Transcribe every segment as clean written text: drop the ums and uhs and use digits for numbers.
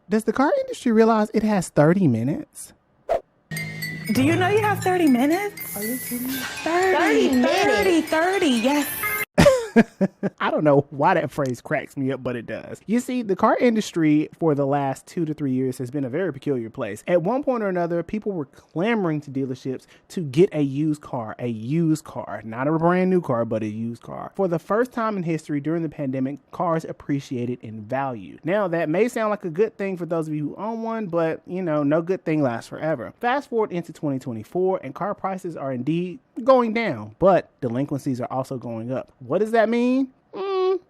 Does the car industry realize it has 30 minutes? Do you know you have 30 minutes? Are you kidding me? 30, yes. I don't know why that phrase cracks me up, but it does. You see, the car industry for the last 2 to 3 years has been a very peculiar place. At one point or another, people were clamoring to dealerships to get a used car, not a brand new car, but a used car. For the first time in history during the pandemic, cars appreciated in value. Now, that may sound like a good thing for those of you who own one, but no good thing lasts forever. Fast forward into 2024 and car prices are indeed going down, but delinquencies are also going up. What does that mean?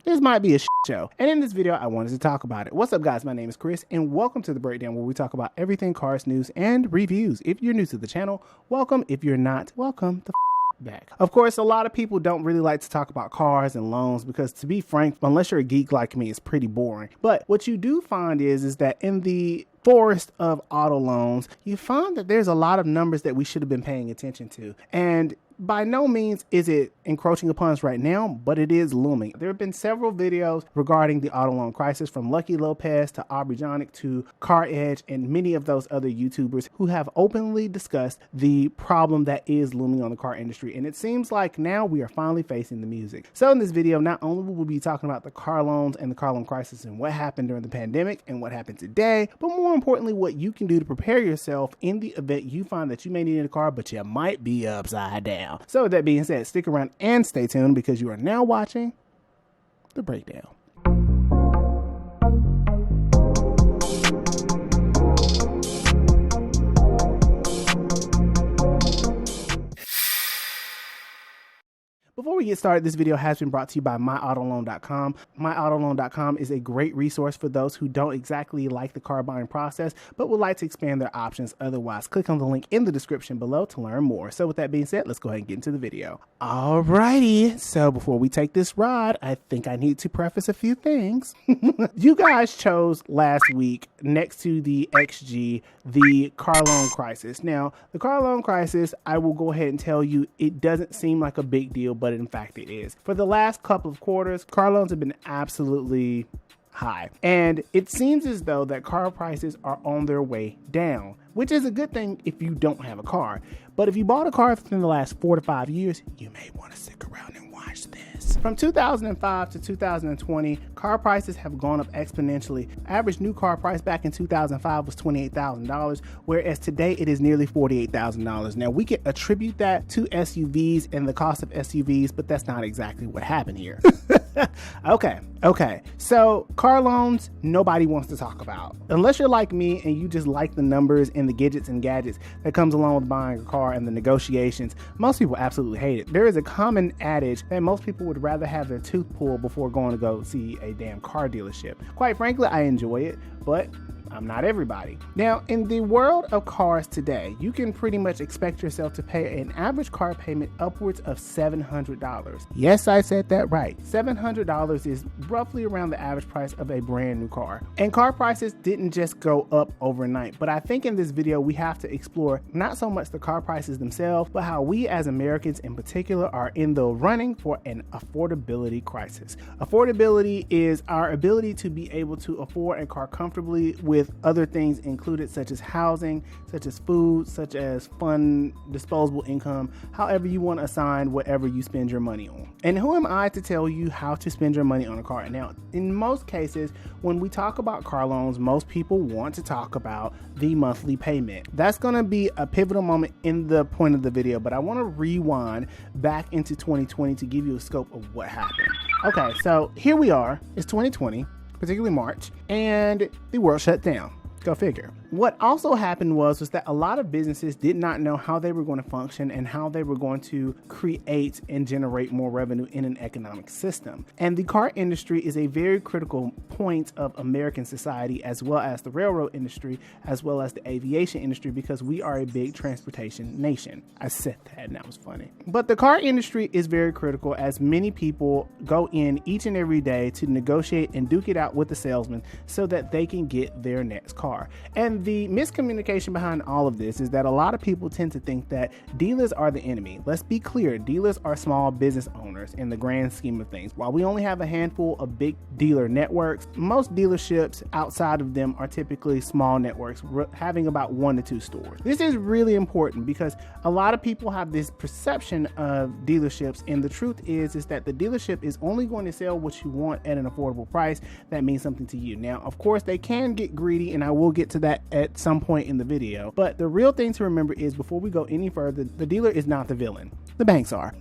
This might be a show. And in this video, I wanted to talk about it. What's up, guys? My name is Chris, and welcome to the Breakdown, where we talk about everything cars, news, and reviews. If you're new to the channel, welcome. If you're not, welcome the back. Of course, a lot of people don't really like to talk about cars and loans because, to be frank, unless you're a geek like me, it's pretty boring. But what you do find is that in the forest of auto loans, you find that there's a lot of numbers that we should have been paying attention to. And by no means is it encroaching upon us right now, but it is looming. There have been several videos regarding the auto loan crisis, from Lucky Lopez to Aubrey Jonick to Car Edge and many of those other YouTubers who have openly discussed the problem that is looming on the car industry. And it seems like now we are finally facing the music. So in this video, not only will we be talking about the car loans and the car loan crisis and what happened during the pandemic and what happened today, but more importantly, what you can do to prepare yourself in the event you find that you may need a car, but you might be upside down. So with that being said, stick around and stay tuned, because you are now watching The Breakdown. Before we get started, this video has been brought to you by MyAutoLoan.com. MyAutoLoan.com is a great resource for those who don't exactly like the car buying process, but would like to expand their options otherwise. Click on the link in the description below to learn more. So with that being said, let's go ahead and get into the video. Alrighty, so before we take this ride, I think I need to preface a few things. You guys chose last week, next to the XG, the car loan crisis. Now, the car loan crisis, I will go ahead and tell you, it doesn't seem like a big deal, but in fact it is. For the last couple of quarters, car loans have been absolutely high. And it seems as though that car prices are on their way down, which is a good thing if you don't have a car. But if you bought a car within the last 4 to 5 years, you may want to stick around and watch this. From 2005 to 2020, car prices have gone up exponentially. Average new car price back in 2005 was $28,000, whereas today it is nearly $48,000. Now, we can attribute that to SUVs and the cost of SUVs, but that's not exactly what happened here. Okay. So car loans, nobody wants to talk about. Unless you're like me and you just like the numbers and the gadgets and gadgets that comes along with buying a car and the negotiations, most people absolutely hate it. There is a common adage that most people would rather have their tooth pulled before going to go see a damn car dealership. Quite frankly, I enjoy it, but I'm not everybody. Now, in the world of cars today, you can pretty much expect yourself to pay an average car payment upwards of $700. Yes, I said that right. $700 is roughly around the average price of a brand new car. And car prices didn't just go up overnight, but I think in this video we have to explore not so much the car prices themselves, but how we as Americans in particular are in the running for an affordability crisis. Affordability is our ability to be able to afford a car comfortably with other things included, such as housing, such as food, such as fun, disposable income, however you want to assign whatever you spend your money on. And who am I to tell you how to spend your money on a car? Now, in most cases, when we talk about car loans, most people want to talk about the monthly payment. That's going to be a pivotal moment in the point of the video, but I want to rewind back into 2020 to give you a scope of what happened. Okay, so here we are. It's 2020. Particularly March, and the world shut down. Go figure. What also happened was that a lot of businesses did not know how they were going to function and how they were going to create and generate more revenue in an economic system. And the car industry is a very critical point of American society, as well as the railroad industry, as well as the aviation industry, because we are a big transportation nation. I said that and that was funny. But the car industry is very critical, as many people go in each and every day to negotiate and duke it out with the salesman so that they can get their next car. And And the miscommunication behind all of this is that a lot of people tend to think that dealers are the enemy. Let's be clear, dealers are small business owners in the grand scheme of things. While we only have a handful of big dealer networks, most dealerships outside of them are typically small networks having about 1 to 2 stores. This is really important because a lot of people have this perception of dealerships, and the truth is that the dealership is only going to sell what you want at an affordable price that means something to you. Now, of course, they can get greedy, and I will get to that at some point in the video, but the real thing to remember is before we go any further, the dealer is not the villain. The banks are.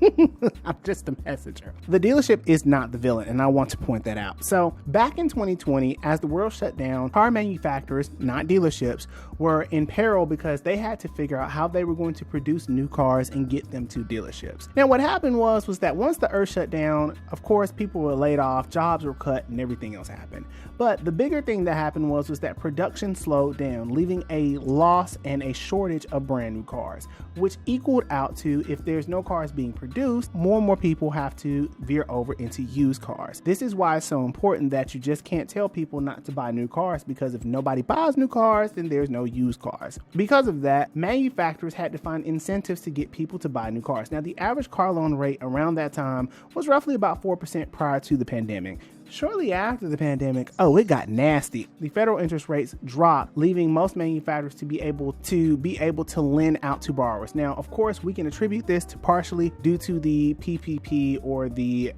I'm just a messenger. The dealership is not the villain, and I want to point that out. So back in 2020, as the world shut down, car manufacturers, not dealerships, were in peril because they had to figure out how they were going to produce new cars and get them to dealerships. Now, what happened was that once the earth shut down, of course, people were laid off, jobs were cut, and everything else happened. But the bigger thing that happened was that production slowed down, leaving a loss and a shortage of brand new cars, which equaled out to, if there's no cars being produced, more and more people have to veer over into used cars. This is why it's so important that you just can't tell people not to buy new cars, because if nobody buys new cars, then there's no used cars. Because of that, manufacturers had to find incentives to get people to buy new cars. Now, the average car loan rate around that time was roughly about 4% prior to the pandemic. Shortly after the pandemic, it got nasty. The federal interest rates dropped, leaving most manufacturers to be able to lend out to borrowers. Now, of course, we can attribute this to partially due to the PPP or the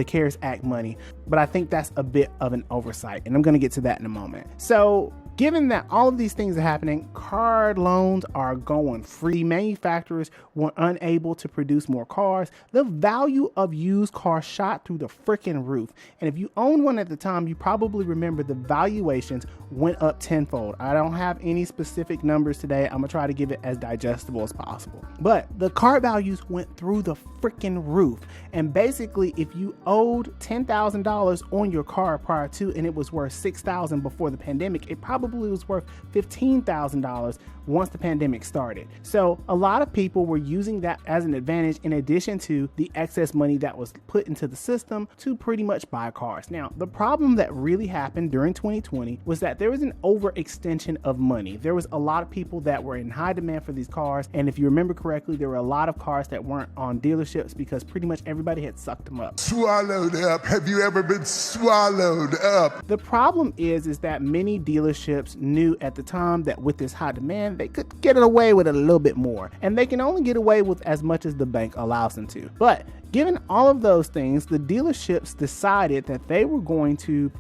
CARES Act money, but I think that's a bit of an oversight, and I'm going to get to that in a moment. So, given that all of these things are happening, car loans are going free. Manufacturers were unable to produce more cars. The value of used cars shot through the freaking roof. And if you owned one at the time, you probably remember the valuations went up tenfold. I don't have any specific numbers today. I'm gonna try to give it as digestible as possible. But the car values went through the freaking roof. And basically, if you owed $10,000 on your car prior to, and it was worth $6,000 before the pandemic, it probably was worth $15,000 once the pandemic started. So a lot of people were using that as an advantage, in addition to the excess money that was put into the system to pretty much buy cars. Now, the problem that really happened during 2020 was that there was an overextension of money. There was a lot of people that were in high demand for these cars, and if you remember correctly, there were a lot of cars that weren't on dealerships because pretty much everybody had sucked them up. Swallowed up. Have you ever been swallowed up? The problem is that many dealerships knew at the time that with this high demand, they could get away with it a little bit more, and they can only get away with as much as the bank allows them to. But given all of those things, the dealerships decided that they were going to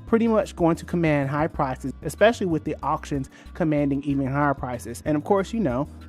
command high prices, especially with the auctions commanding even higher prices. And of course,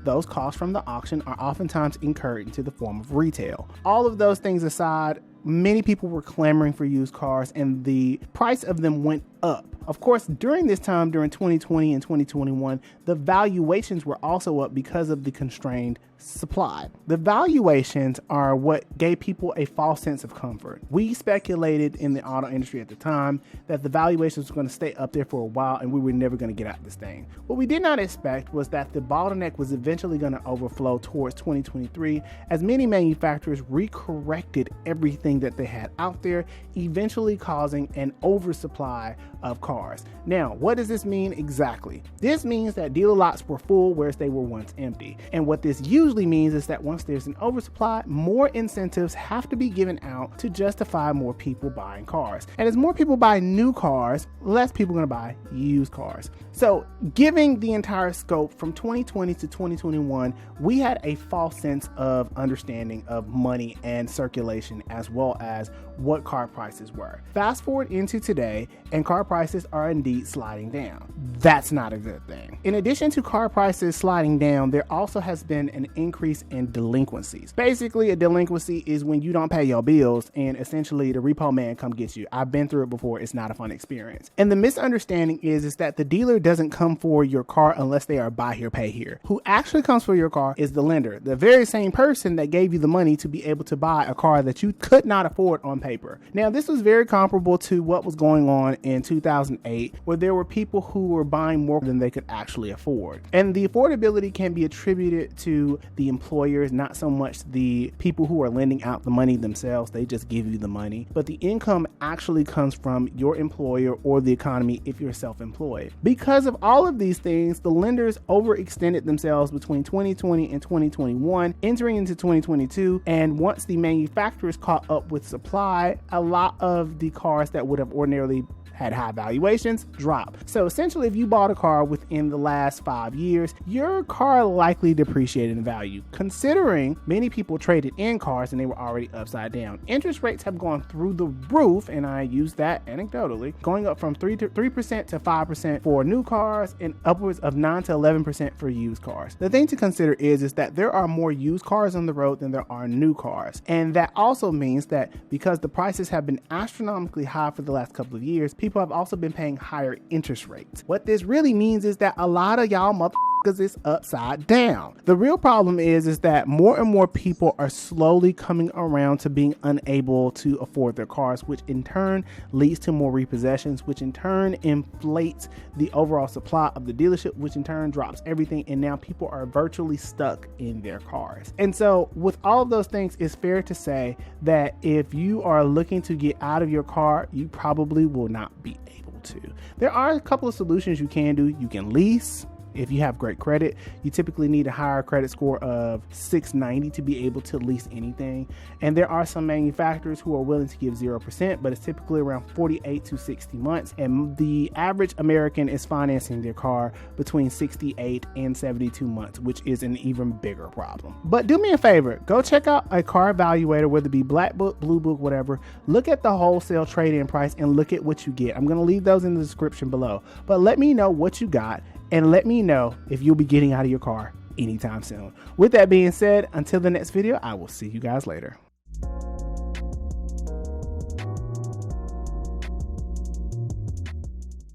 those costs from the auction are oftentimes incurred into the form of retail. All of those things aside, many people were clamoring for used cars, and the price of them went up. Of course, during this time, during 2020 and 2021, the valuations were also up because of the constrained supply. The valuations are what gave people a false sense of comfort. We speculated in the auto industry at the time that the valuations were going to stay up there for a while and we were never going to get out of this thing. What we did not expect was that the bottleneck was eventually going to overflow towards 2023 as many manufacturers recorrected everything that they had out there, eventually causing an oversupply of cars. Now, what does this mean exactly? This means that dealer lots were full whereas they were once empty. And what this usually means is that once there's an oversupply, more incentives have to be given out to justify more people buying cars. And as more people buy new cars, less people are going to buy used cars. So giving the entire scope from 2020 to 2021, we had a false sense of understanding of money and circulation as well as what car prices were. Fast forward into today, and car prices are indeed sliding down. That's not a good thing. In addition to car prices sliding down, there also has been an increase in delinquencies. Basically, a delinquency is when you don't pay your bills and essentially the repo man come get you. I've been through it before. It's not a fun experience. And the misunderstanding is that the dealer doesn't come for your car unless they are buy here, pay here. Who actually comes for your car is the lender, the very same person that gave you the money to be able to buy a car that you could not afford on paper. Now, this was very comparable to what was going on in 2008, where there were people who were buying more than they could actually afford. And the affordability can be attributed to the employers, not so much the people who are lending out the money themselves. They just give you the money. But the income actually comes from your employer or the economy if you're self-employed. Because of all of these things, the lenders overextended themselves between 2020 and 2021, entering into 2022. And once the manufacturers caught up with supply, a lot of the cars that would have ordinarily had high valuations drop. So essentially, if you bought a car within the last 5 years, your car likely depreciated in value, considering many people traded in cars and they were already upside down. Interest rates have gone through the roof, and I use that anecdotally, going up from 3% to 5% for new cars and upwards of 9 to 11% for used cars. The thing to consider is that there are more used cars on the road than there are new cars. And that also means that because the prices have been astronomically high for the last couple of years, people have also been paying higher interest rates. What this really means is that a lot of y'all motherfuckers is upside down. The real problem is that more and more people are slowly coming around to being unable to afford their cars, which in turn leads to more repossessions, which in turn inflates the overall supply of the dealership, which in turn drops everything. And now people are virtually stuck in their cars. And so with all of those things, it's fair to say that if you are looking to get out of your car, you probably will not be able to. There are a couple of solutions you can do. You can lease. If you have great credit, you typically need a higher credit score of 690 to be able to lease anything. And there are some manufacturers who are willing to give 0%, but it's typically around 48 to 60 months. And the average American is financing their car between 68 and 72 months, which is an even bigger problem. But do me a favor, go check out a car evaluator, whether it be Black Book, Blue Book, whatever. Look at the wholesale trade-in price and look at what you get. I'm going to leave those in the description below. But let me know what you got, and let me know if you'll be getting out of your car anytime soon. With that being said, until the next video, I will see you guys later.